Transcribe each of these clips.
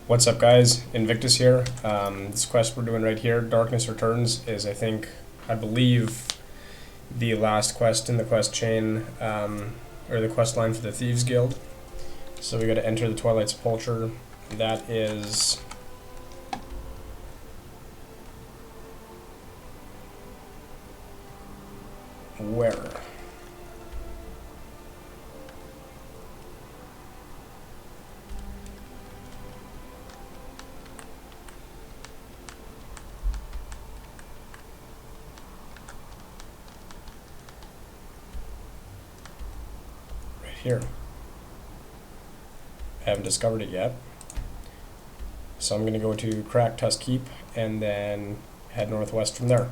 What's up, guys? Invictus here. This quest we're doing right here, Darkness Returns, is I believe, the last quest in the quest chain, or the quest line for the Thieves Guild. So we got to enter the Twilight Sepulchre. That is where? Here. I haven't discovered it yet. So I'm going to go to Crack Tusk Keep and then head northwest from there.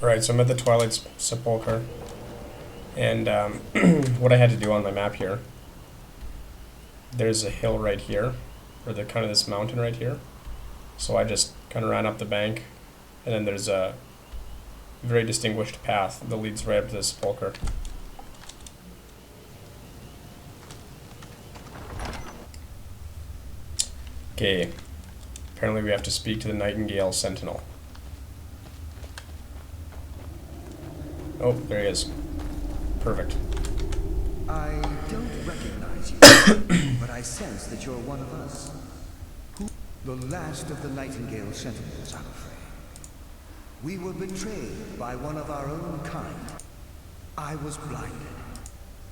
Alright, so I'm at the Twilight Sepulchre. And what I had to do on my map here, there's a hill right here, or the kind of this mountain right here. So I just kind of ran up the bank, and then there's a very distinguished path that leads right up to the sepulchre. Okay, apparently we have to speak to the Nightingale Sentinel. Oh, there he is. Perfect. I don't recognize you, but I sense that you're one of us. The last of the Nightingale Sentinels, I'm afraid. We were betrayed by one of our own kind. I was blinded.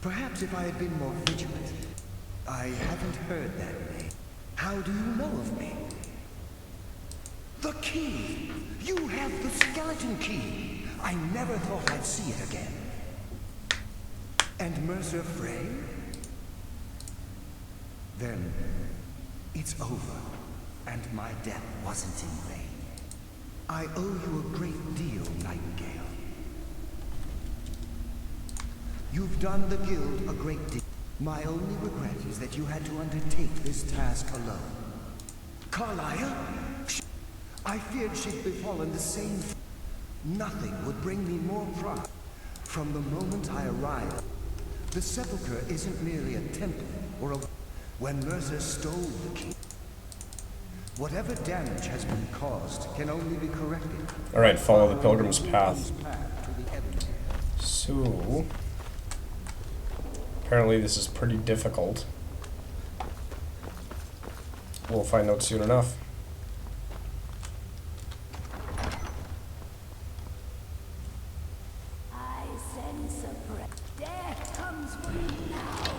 Perhaps if I had been more vigilant. I haven't heard that name. How do you know of me? The key! You have the skeleton key! I never thought I'd see it again. And Mercer Frey? Then, it's over. And my death wasn't in vain. I owe you a great deal, Nightingale. You've done the guild a great deal. My only regret is that you had to undertake this task alone. Carlia? I feared she'd befallen the same fate. Nothing would bring me more pride. From the moment I arrived, the sepulchre isn't merely a temple or a... When Mercer stole the key, whatever damage has been caused can only be corrected. Alright, follow the pilgrim's path. So, apparently this is pretty difficult. We'll find out soon enough. I sense a breath. Death comes for me now.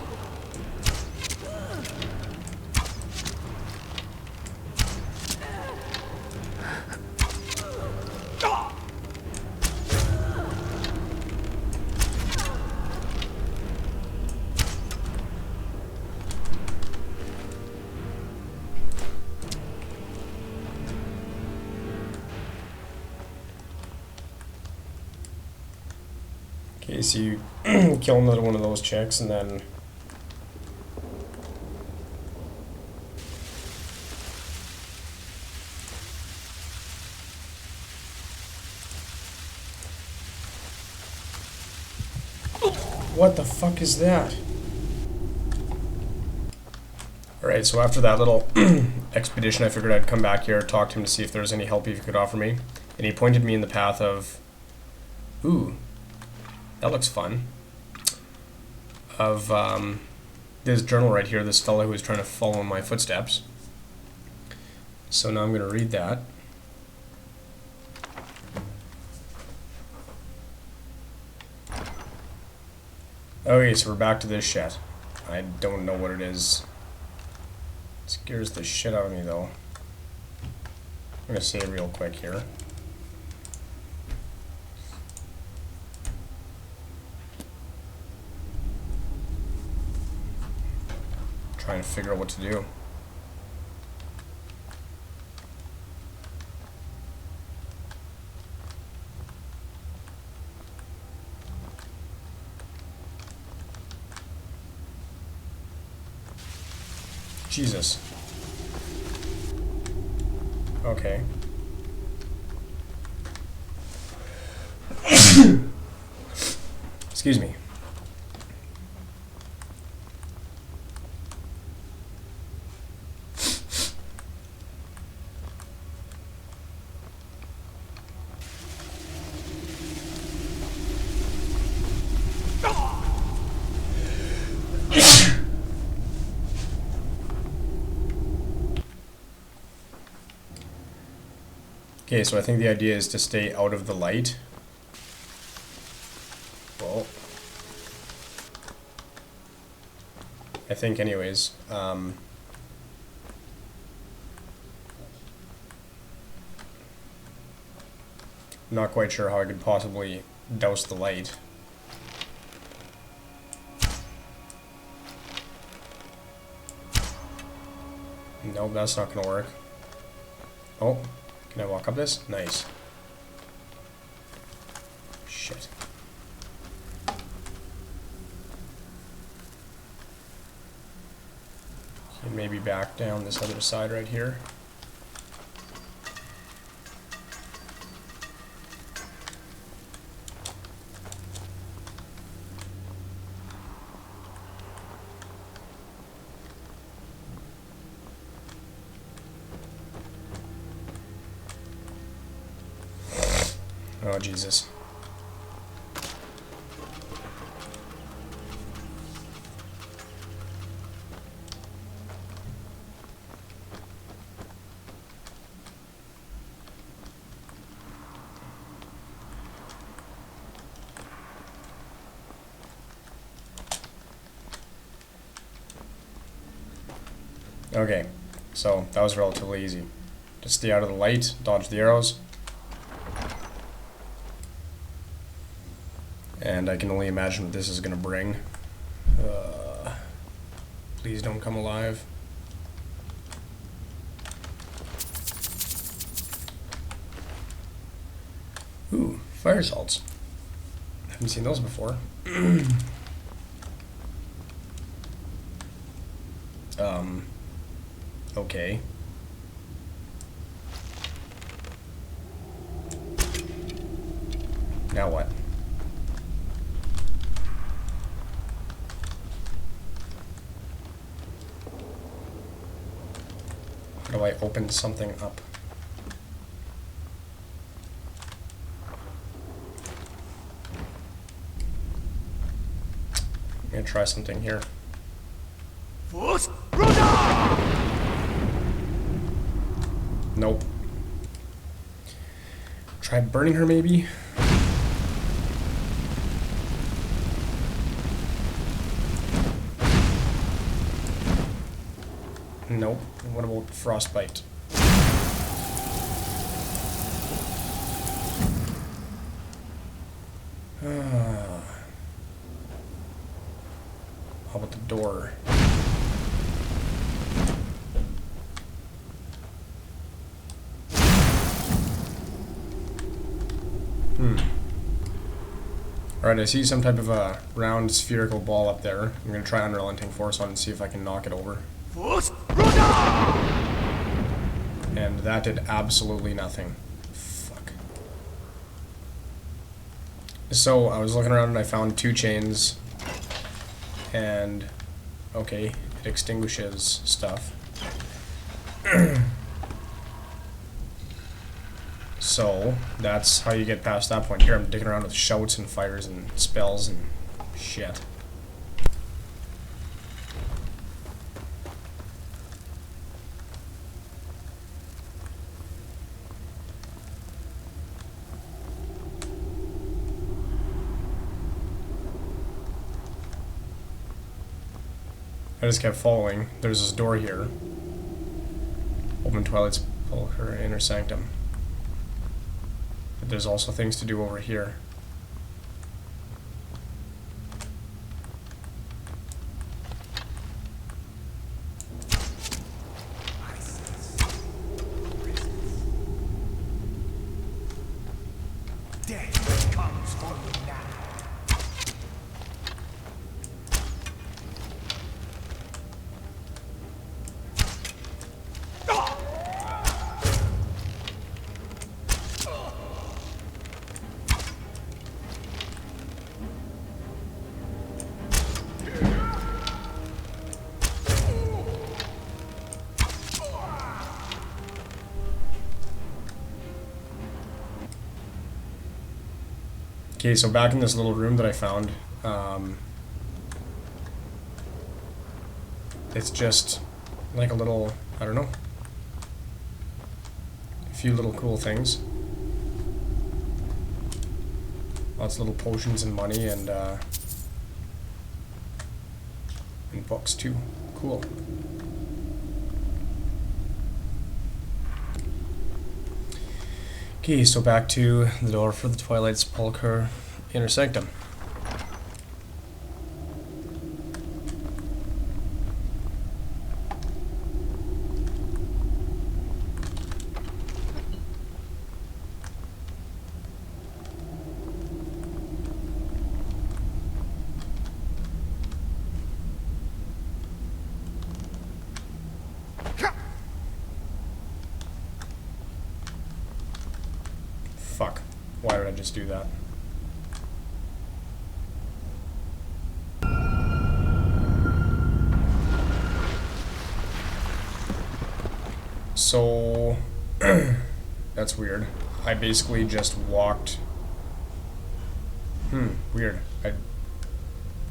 Okay, so you kill another one of those chicks and then what the fuck is that? Alright, so after that little expedition, I figured I'd come back here, talk to him to see if there was any help he could offer me. And he pointed me in the path of... Ooh, that looks fun. Of this journal right here, this fellow who was trying to follow in my footsteps. So now I'm going to read that. Okay, so we're back to this shit. I don't know what it is. It scares the shit out of me, though. I'm going to save real quick here. Trying to figure out what to do. Jesus. Okay. Excuse me. Okay, so I think the idea is to stay out of the light. Well, I think anyways. Not quite sure how I could possibly douse the light. Nope, that's not gonna work. Oh, can I walk up this? Nice. Shit. Okay, maybe back down this other side right here. Oh, Jesus. Okay, so that was relatively easy. Just stay out of the light, dodge the arrows. And I can only imagine what this is going to bring. Please don't come alive. Ooh, fire salts. Haven't seen those before. Okay. Now what? How do I open something up? I'm gonna try something here. Nope. Try burning her, maybe? Nope. What about frostbite? How about the door? Alright, I see some type of a round spherical ball up there. I'm gonna try Unrelenting Force on and see if I can knock it over. And that did absolutely nothing. Fuck. So, I was looking around and I found 2 chains. And, okay, it extinguishes stuff. So, that's how you get past that point. Here I'm digging around with shouts and fires and spells and shit. I just kept following. There's this door here. Open Twilight's Sepulchre, Inner Sanctum. But there's also things to do over here. Death comes for you now. Okay, so back in this little room that I found, it's just like a little, I don't know. If few little cool things. Lots of little potions and money and books too. Cool. Okay, so back to the door for the Twilight Sepulchre Inner Sanctum. Fuck. Why did I just do that? So... that's weird. I basically just walked... weird. That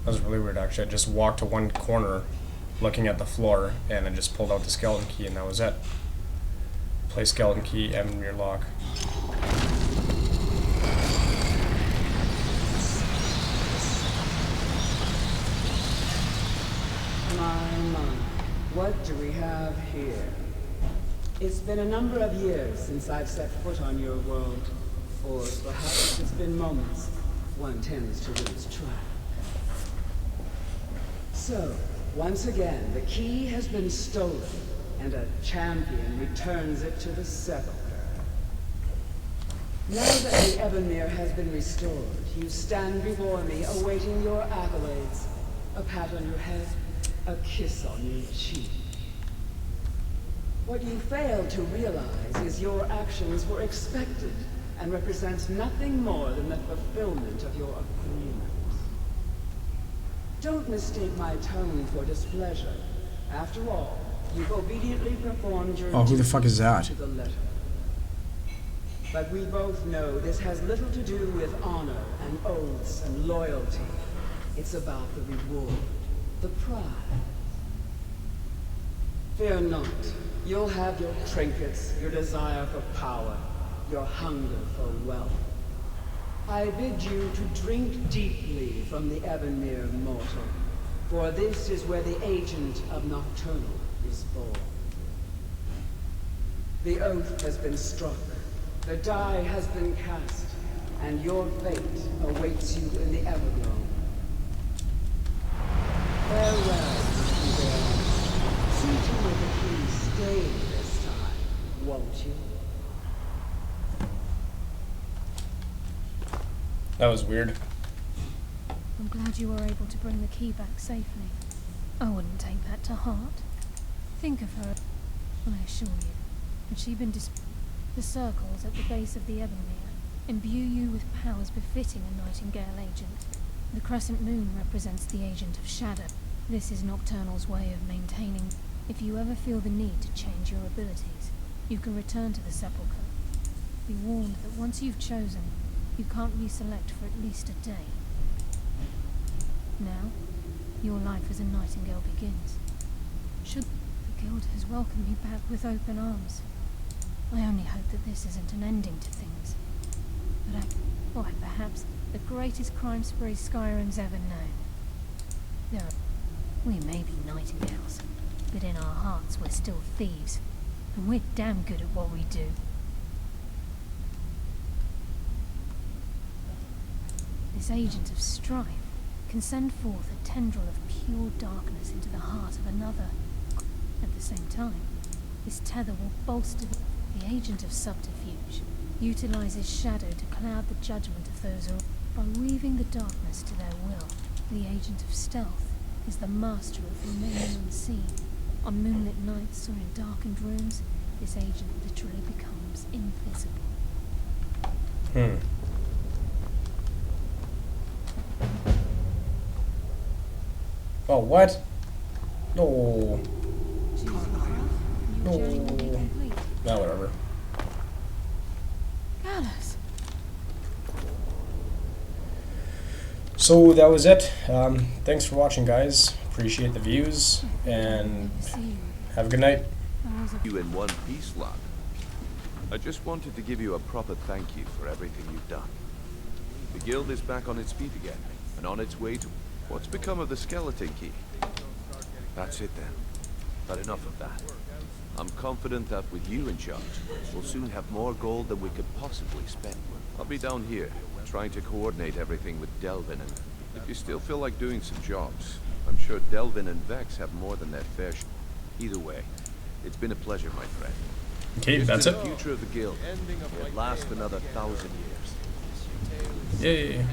was really weird, actually. I just walked to one corner, looking at the floor, and I just pulled out the skeleton key, and that was it. Play skeleton key, Evanmere lock. My, what do we have here? It's been a number of years since I've set foot on your world, or perhaps it's been moments. One tends to lose track. So, once again, the key has been stolen, and a champion returns it to the sepulchre. Now that the Evanmere has been restored, you stand before me, awaiting your accolades. A pat on your head, a kiss on your cheek. What you fail to realize is your actions were expected and represent nothing more than the fulfillment of your agreement. Don't mistake my tone for displeasure. After all, you've obediently performed your Oh, who the fuck is that? to the letter. But we both know this has little to do with honor and oaths and loyalty. It's about the reward, the prize. Fear not. You'll have your trinkets, your desire for power, your hunger for wealth. I bid you to drink deeply from the Evanmere mortal, for this is where the agent of Nocturnal is born. The oath has been struck, the die has been cast, and your fate awaits you in the Everglow. Farewell, Thieve. See to it the key stays this time, won't you? That was weird. I'm glad you were able to bring the key back safely. I wouldn't take that to heart. Think of her, I assure you. Had she been the circles at the base of the Evanmere imbue you with powers befitting a Nightingale agent. The crescent moon represents the agent of shadow. This is Nocturnal's way of maintaining. If you ever feel the need to change your abilities, you can return to the sepulchre. Be warned that once you've chosen, you can't reselect for at least a day. Now, your life as a Nightingale begins. The Guild has welcomed me back with open arms. I only hope that this isn't an ending to things. But why, perhaps the greatest crime spree Skyrim's ever known. We may be Nightingales, but in our hearts we're still thieves, and we're damn good at what we do. This agent of strife can send forth a tendril of pure darkness into the heart of another. At the same time, this tether will bolster the agent of subterfuge. Utilizes shadow to cloud the judgment of those by weaving the darkness to their will. The agent of stealth is the master of remaining unseen. On moonlit nights or in darkened rooms, this agent literally becomes invisible. Oh, what? No. Your journey will be complete. No, whatever. Alice. So that was it. Thanks for watching, guys. Appreciate the views, and See you. have a good night. I was a You in one piece, Locke. I just wanted to give you a proper thank you for everything you've done. The guild is back on its feet again, and on its way to... What's become of the skeleton key? That's it then. But enough of that. I'm confident that with you in charge, we'll soon have more gold than we could possibly spend. I'll be down here, trying to coordinate everything with Delvin, and if you still feel like doing some jobs, I'm sure Delvin and Vex have more than their fair share. Either way, it's been a pleasure, my friend. Okay, Here's that's to it. the future of the guild. It last another 1,000 years. Yay.